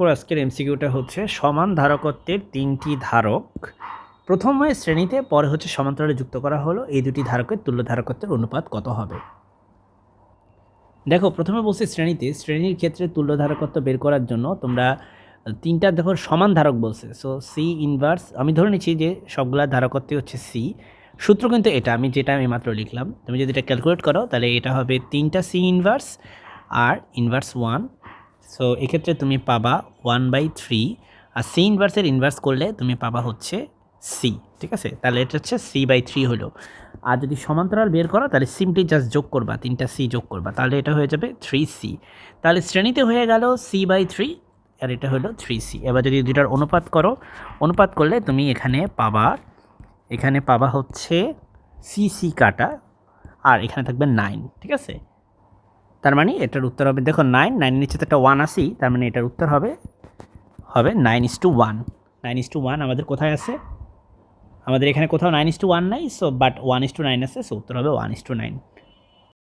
উপর আজকের এমসিকিউটা হচ্ছে সমান ধারকত্বের তিনটি ধারক প্রথমে শ্রেণীতে, পরে হচ্ছে সমান্তরালে যুক্ত করা হলো, এই দুটি ধারকের তুল্য ধারকত্বের অনুপাত কত হবে। দেখো, প্রথমে বলছি শ্রেণীর ক্ষেত্রে তুল্য ধারকত্ব বের করার জন্য তোমরা তিনটা দেখো সমান ধারক বলছে, সো সি ইনভার্স আমি ধরে নিচ্ছি যে সবগুলা ধারকত্বই হচ্ছে সি। সূত্র কিন্তু এটা আমি মাত্র লিখলাম, তুমি যদি এটা ক্যালকুলেট করো তাহলে এটা হবে তিনটা সি ইনভার্স আর ইনভার্স ওয়ান। সো এক্ষেত্রে তুমি পাবা 1/3, আর সি ইনভার্সের ইনভার্স করলে তুমি পাবা হচ্ছে সি। ঠিক আছে, তাহলে এটা হচ্ছে c/3 হলো। আর যদি সমান্তরাল বের করো তাহলে সিম্পলি জাস্ট যোগ করবা, তিনটা সি যোগ করবা, তাহলে এটা হয়ে যাবে 3c। তাহলে শ্রেণীতে হয়ে গেল c/3 আর এটা হলো 3c। এবার যদি দুটার অনুপাত করলে তুমি এখানে পাবা হচ্ছে সি কাটা, আর এখানে থাকবে 9। ঠিক আছে, তার মানে এটার উত্তর হবে, দেখো 9 নিচে তো একটা 1 আসি, তার মানে এটার উত্তর হবে 9:1। 9:1 আমাদের কোথায় আছে? আমাদের এখানে কোথাও 9:1 নাই, সো বাট 1:9 আছে, সো উত্তর হবে 1:9।